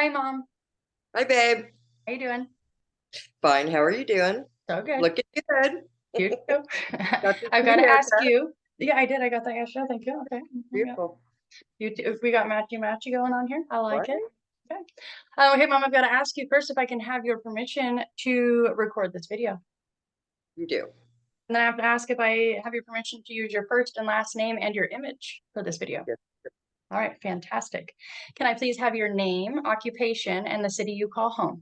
Hi, Mom. Hi, babe. How you doing? Fine. How are you doing? So good. Looking good. You too. Got the I've got new to ask haircut. you. Yeah, I did. I got that yesterday. Thank you. Okay. Yeah. Beautiful. You too. If we got matchy matchy going on here, I like Right? it. Okay. Okay, Mom. I've got to ask you first if I can have your permission to record this video, You do. and then I have to ask if I have your permission to use your first and last name and your image for this video. Yes. All right. Fantastic. Can I please have your name, occupation, and the city you call home?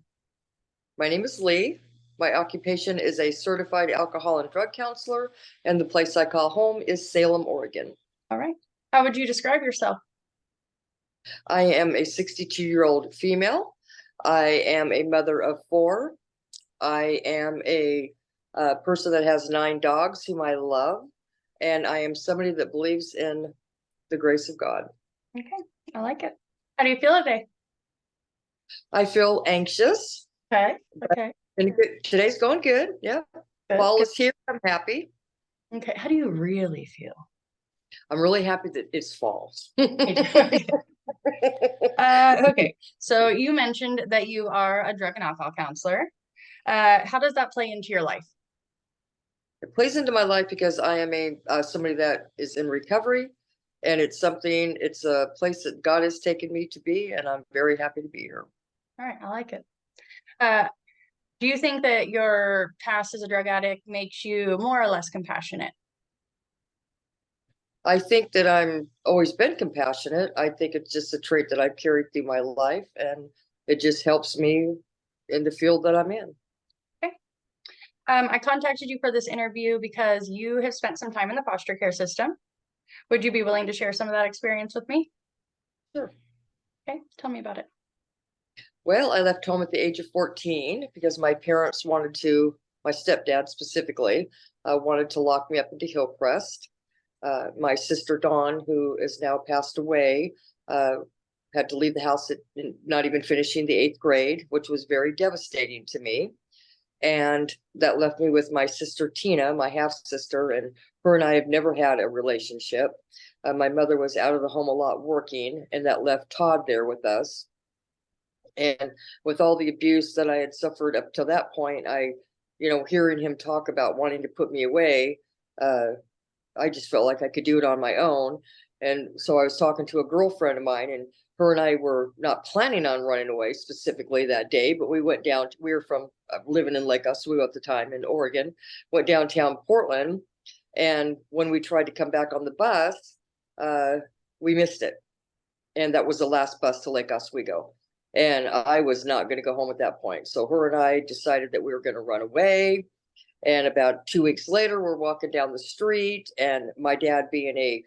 My name is Lee. My occupation is a certified alcohol and drug counselor, and the place I call home is Salem, Oregon. All right. How would you describe yourself? I am a 62-year-old female. I am a mother of four. I am a person that has 9 dogs whom I love, and I am somebody that believes in the grace of God. Okay. I like it. How do you feel today? I feel anxious. Okay. Okay. And today's going good. Yeah. Good. Fall Good. is here. I'm happy. Okay. How do you really feel? I'm really happy that it's fall. Me too. Okay. So you mentioned that you are a drug and alcohol counselor. How does that play into your life? It plays into my life because I am a somebody that is in recovery, and it's a place that God has taken me to be, and I'm very happy to be here. All right. I like it. Uh, do you think that your past as a drug addict makes you more or less compassionate? I think that I'm always been compassionate. I think it's just a trait that I've carried through my life, and it just helps me in the field that I'm in. Okay. I contacted you for this interview because you have spent some time in the foster care system. Would you be willing to share some of that experience with me? Sure. Okay. Tell me about it. Well, I left home at the age of 14 because my parents wanted to, my stepdad specifically, wanted to lock me up into Hillcrest. My sister Dawn, who is now passed away, uh, had to leave the house at not even finishing the 8th grade, which was very devastating to me. And that left me with my sister Tina, my half sister, and her and I have never had a relationship. My mother was out of the home a lot working, and that left Todd there with us. And with all the abuse that I had suffered up to that point, hearing him talk about wanting to put me away, uh, I just felt like I could do it on my own. And so I was talking to a girlfriend of mine, and her and I were not planning on running away specifically that day, but we went down. We were from living in Lake Oswego at the time in Oregon, went downtown Portland. And when we tried to come back on the bus, uh, we missed it. And that was the last bus to Lake Oswego. And I was not going to go home at that point. So her and I decided that we were going to run away. And about 2 weeks later, we're walking down the street, and my dad, being a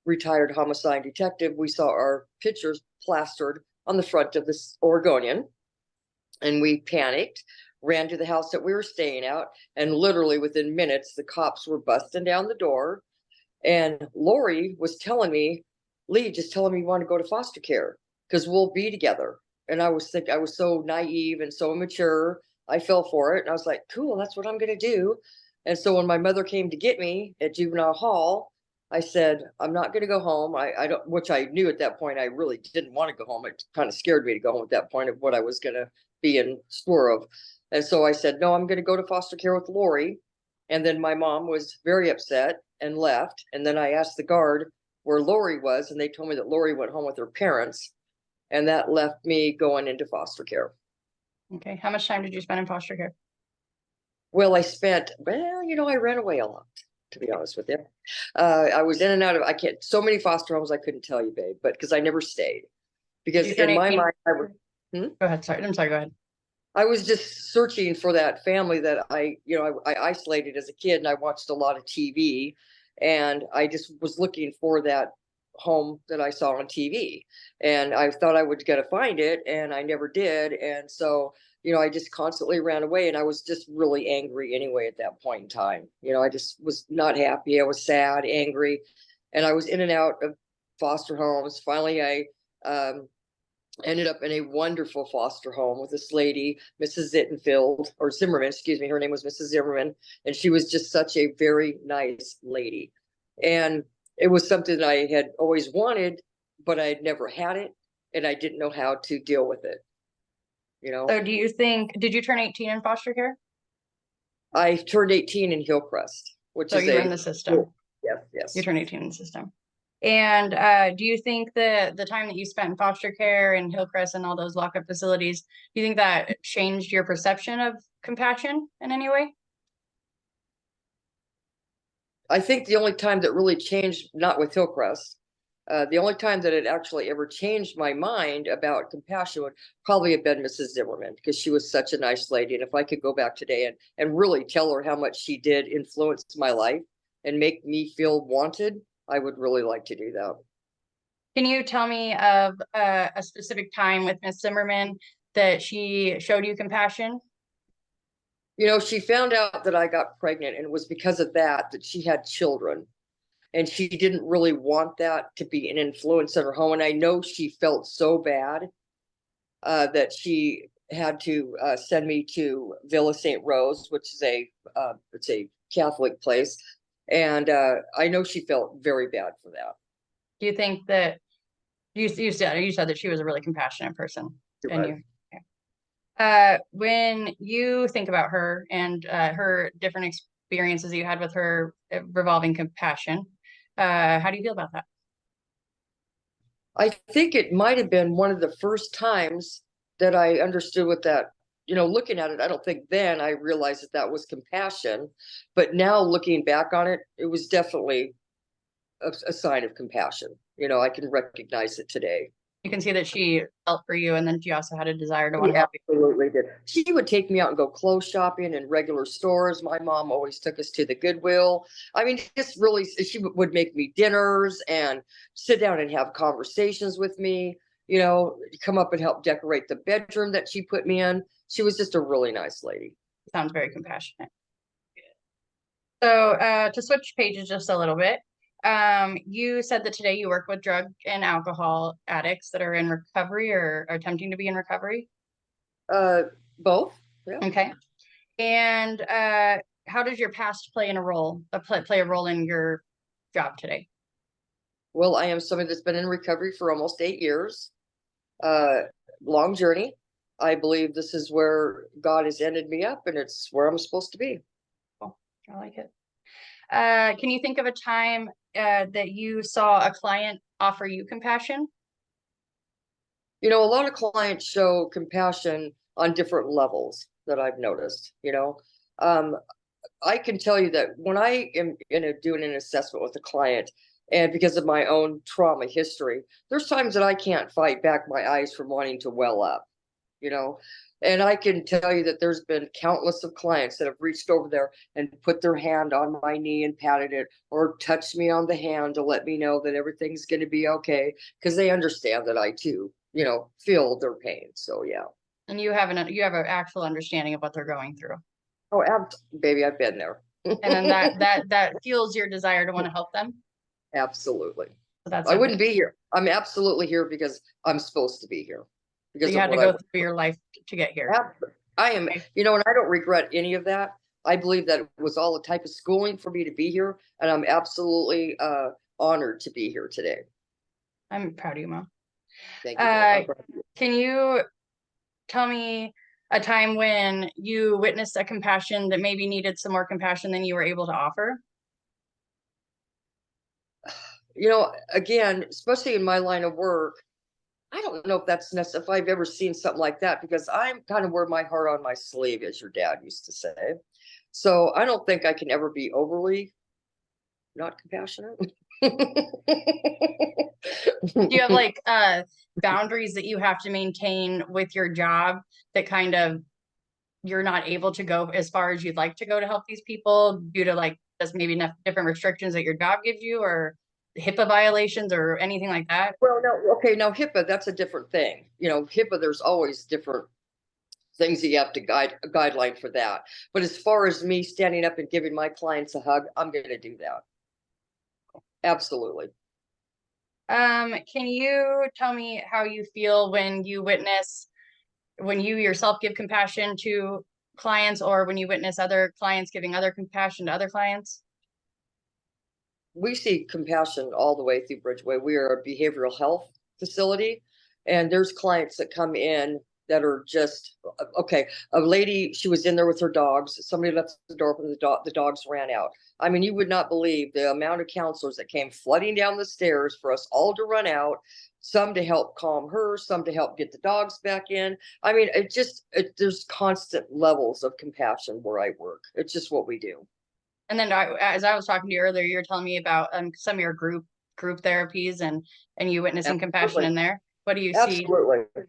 retired homicide detective, we saw our pictures plastered on the front of this Oregonian, and we panicked, ran to the house that we were staying at, and literally within minutes, the cops were busting down the door. And Lori was telling me, Lee, just tell him you want to go to foster care because we'll be together. And I was so naive and so immature. I fell for it. And I was like, cool, that's what I'm going to do. And so when my mother came to get me at juvenile hall, I said, I'm not going to go home. I don't, which I knew at that point, I really didn't want to go home. It kind of scared me to go home at that point of what I was going to be in store of. And so I said, no, I'm going to go to foster care with Lori. And then my mom was very upset and left. And then I asked the guard where Lori was, and they told me that Lori went home with her parents. And that left me going into foster care. Okay. How much time did you spend in foster care? Well, I ran away a lot, to be honest with you. I was in and out of, I can't, so many foster homes, I couldn't tell you, babe, but because I never stayed. Did Because you turn in my 18? mind, Go ahead. Sorry. I'm sorry. Go ahead. I was just searching for that family that I isolated as a kid, and I watched a lot of TV, and I just was looking for that home that I saw on TV, and I thought I would get to find it, and I never did. And so, I just constantly ran away, and I was just really angry anyway at that point in time. I just was not happy. I was sad, angry, and I was in and out of foster homes. Finally, I ended up in a wonderful foster home with this lady, Mrs. Zittenfield, or Zimmerman, excuse me. Her name was Mrs. Zimmerman, and she was just such a very nice lady. And it was something that I had always wanted, but I had never had it. and I didn't know how to deal with it. You know, So do you think, did you turn 18 in foster care? I turned 18 in Hillcrest, which So is you were in a, the system. yes, You yes. turned 18 in the system. And do you think that the time that you spent in foster care and Hillcrest and all those lockup facilities, do you think that changed your perception of compassion in any way? I think the only time that really changed, not with Hillcrest, the only time that it actually ever changed my mind about compassion would probably have been Mrs. Zimmerman, because she was such a nice lady. And if I could go back today and really tell her how much she did influence my life and make me feel wanted, I would really like to do that. Can you tell me of a specific time with Miss Zimmerman that she showed you compassion? You know, she found out that I got pregnant, and it was because of that that she had children. And she didn't really want that to be an influence in her home. And I know she felt so bad that she had to send me to Villa St. Rose, which is it's a Catholic place, and I know she felt very bad for that. Do you think that you said that she was a really compassionate person, You're and right. you when you think about her and her different experiences you had with her revolving compassion, how do you feel about that? I think it might have been one of the first times that I understood what that, you know, looking at it, I don't think then I realized that that was compassion, but now looking back on it, it was definitely a sign of compassion. You know, I can recognize it today. You can see that she felt for you, and then she also had a desire to want She to help you. absolutely did. She would take me out and go clothes shopping in regular stores. My mom always took us to the Goodwill. I mean, just really, she would make me dinners and sit down and have conversations with me, you know, come up and help decorate the bedroom that she put me in. She was just a really nice lady. Sounds very compassionate. So to switch pages just a little bit, you said that today you work with drug and alcohol addicts that are in recovery or are attempting to be in recovery. Uh, both. Yeah. Okay. And how does your past play in a role, play a role in your job today? Well, I am somebody that's been in recovery for almost 8 years. Uh, Long journey. I believe this is where God has ended me up, and it's where I'm supposed to be. Cool. I like it. Can you think of a time that you saw a client offer you compassion? You know, a lot of clients show compassion on different levels that I've noticed, you know. Um, I can tell you that when I am doing an assessment with a client, and because of my own trauma history, there's times that I can't fight back my eyes from wanting to well up, you know. And I can tell you that there's been countless of clients that have reached over there and put their hand on my knee and patted it or touched me on the hand to let me know that everything's going to be okay, because they understand that I too, you know, feel their pain. So yeah. And you have an actual understanding of what they're going through. Oh, baby, I've been there. And then that fuels your desire to want to help them. Absolutely. So that's I a wouldn't be here. I'm absolutely here because I'm supposed to be here so because you of had to what go through your life to get here. I am, Okay. you know, and I don't regret any of that. I believe that it was all a type of schooling for me to be here, and I'm absolutely honored to be here today. I'm proud of you, Mom. Thank you, Dad. I'm proud of you. Can you tell me a time when you witnessed a compassion that maybe needed some more compassion than you were able to offer? You know, again, especially in my line of work, I don't know if that's necessary, if I've ever seen something like that, because I'm kind of wear my heart on my sleeve, as your dad used to say. So I don't think I can ever be overly not compassionate. Do you have like boundaries that you have to maintain with your job that kind of you're not able to go as far as you'd like to go to help these people due to like just maybe different restrictions that your job gives you or HIPAA violations or anything like that? Well, no, okay, now HIPAA, that's a different thing. You know, HIPAA, there's always different things that you have to guide a guideline for that. But as far as me standing up and giving my clients a hug, I'm going to do that. Absolutely. Can you tell me how you feel when when you yourself give compassion to clients or when you witness other clients giving other compassion to other clients? We see compassion all the way through Bridgeway. We are a behavioral health facility, And there's clients that come in that are just, okay, a lady, she was in there with her dogs. Somebody left the door open, the dogs ran out. I mean, you would not believe the amount of counselors that came flooding down the stairs for us all to run out, some to help calm her, some to help get the dogs back in. I mean, there's constant levels of compassion where I work. It's just what we do. And then as I was talking to you earlier, you were telling me about some of your group therapies and you witnessing compassion Absolutely. in there. What do you see? Absolutely.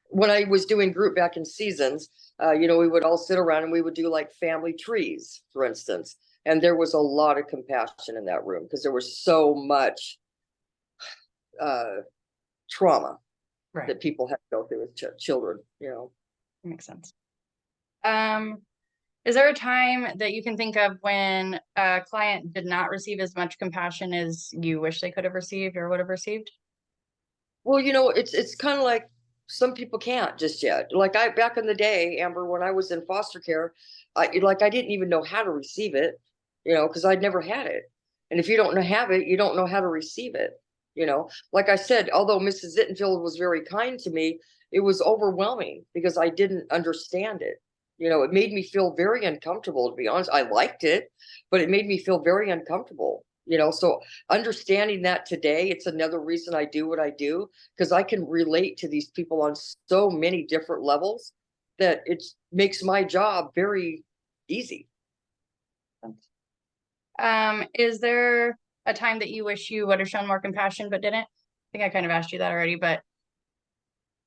When I was doing group back in Seasons, we would all sit around and we would do like family trees, for instance. And there was a lot of compassion in that room because there was so much trauma Right. that people have to go through with children, Makes sense. Is there a time that you can think of when a client did not receive as much compassion as you wish they could have received or would have received? Well, it's kind of like some people can't just yet. Like back in the day, Amber, when I was in foster care, I didn't even know how to receive it, because I'd never had it. And if you don't have it, you don't know how to receive it. Like I said, although Mrs. Zittenfield was very kind to me, it was overwhelming because I didn't understand it. It made me feel very uncomfortable, to be honest. I liked it, but it made me feel very uncomfortable. So understanding that today, it's another reason I do what I do, because I can relate to these people on so many different levels that it makes my job very easy. Is there a time that you wish you would have shown more compassion but didn't? I think I kind of asked you that already, but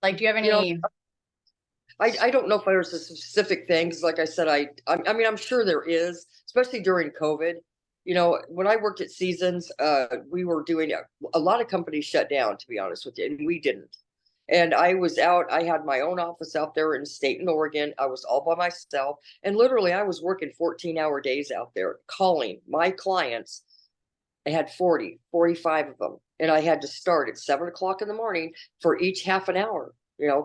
like, do you have any? I don't know if there's a specific thing, because like I said, I mean, I'm sure there is, especially during COVID. When I worked at Seasons, we were doing a lot of companies shut down, to be honest with you, and we didn't. And I was out, I had my own office out there in Staten, Oregon. I was all by myself. And literally, I was working 14-hour days out there calling my clients. I had 45 of them. And I had to start at 7 o'clock in the morning for each half an hour,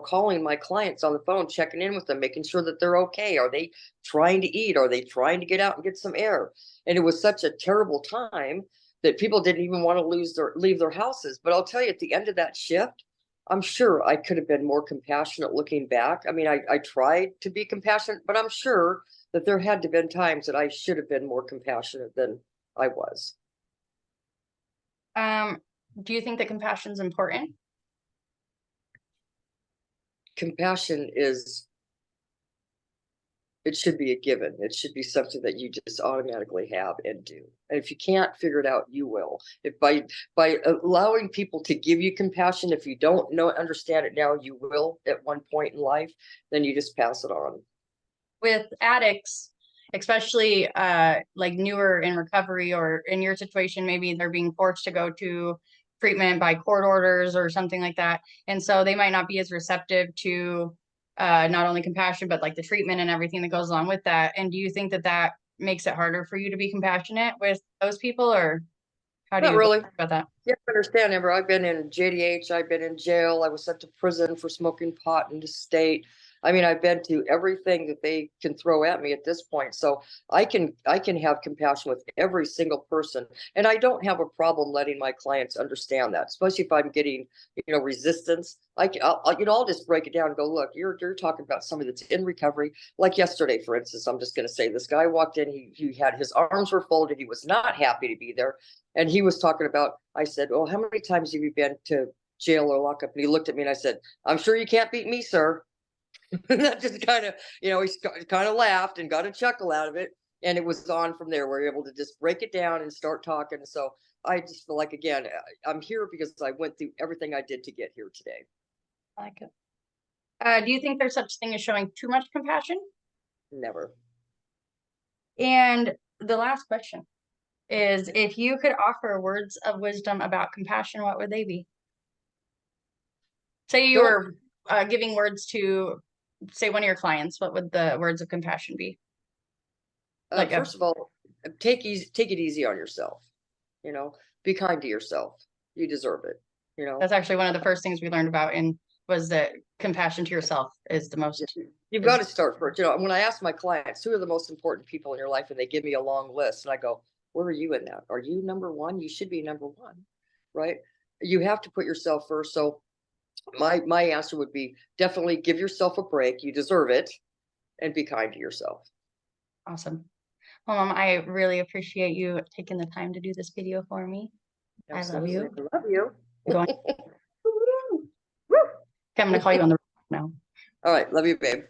calling my clients on the phone, checking in with them, making sure that they're okay. Are they trying to eat? Are they trying to get out and get some air? And it was such a terrible time that people didn't even want to leave their houses. But I'll tell you, at the end of that shift, I'm sure I could have been more compassionate looking back. I mean, I tried to be compassionate, but I'm sure that there had to have been times that I should have been more compassionate than I was. Do you think that compassion is important? Compassion it should be a given. It should be something that you just automatically have and do. And if you can't figure it out, you will. If by allowing people to give you compassion, if you don't understand it now, you will at one point in life, then you just pass it on. With addicts, especially like newer in recovery, or in your situation, maybe they're being forced to go to treatment by court orders or something like that. And so they might not be as receptive to not only compassion, but like the treatment and everything that goes along with that. And do you think that that makes it harder for you to be compassionate with those people, or how do Not you really. feel about that? Yeah, I understand, Amber. I've been in JDH, I've been in jail, I was sent to prison for smoking pot in the state. I mean, I've been to everything that they can throw at me at this point. So I can have compassion with every single person. And I don't have a problem letting my clients understand that, especially if I'm getting, resistance. I'll just break it down and go, look, you're talking about somebody that's in recovery. Like yesterday, for instance, I'm just going to say this guy walked in, he had his arms were folded, he was not happy to be there. And he was talking about, I said, well, how many times have you been to jail or lockup? And he looked at me and I said, I'm sure you can't beat me, sir. And that just kind of, he kind of laughed and got a chuckle out of it. And it was on from there. We're able to just break it down and start talking. So I just feel like, again, I'm here because I went through everything I did to get here today. I like it. Do you think there's such thing as showing too much compassion? Never. And the last question is, if you could offer words of wisdom about compassion, what would they be? Say you were giving words to, say, one of your clients, what would the words of compassion be? First of all, take it easy on yourself. Be kind to yourself. You deserve it. That's actually one of the first things we learned about was that compassion to yourself is the most. You've got to start first. When I ask my clients, who are the most important people in your life, and they give me a long list, and I go, where are you in that? Are you number one? You should be number one, right? You have to put yourself first. So My answer would be definitely give yourself a break. You deserve it, and be kind to yourself. Awesome. Well, Mom, I really appreciate you taking the time to do this video for me. I love you. Absolutely. I love you. Going- Woo! Okay, I'm gonna call you on the now. All right, love you, babe.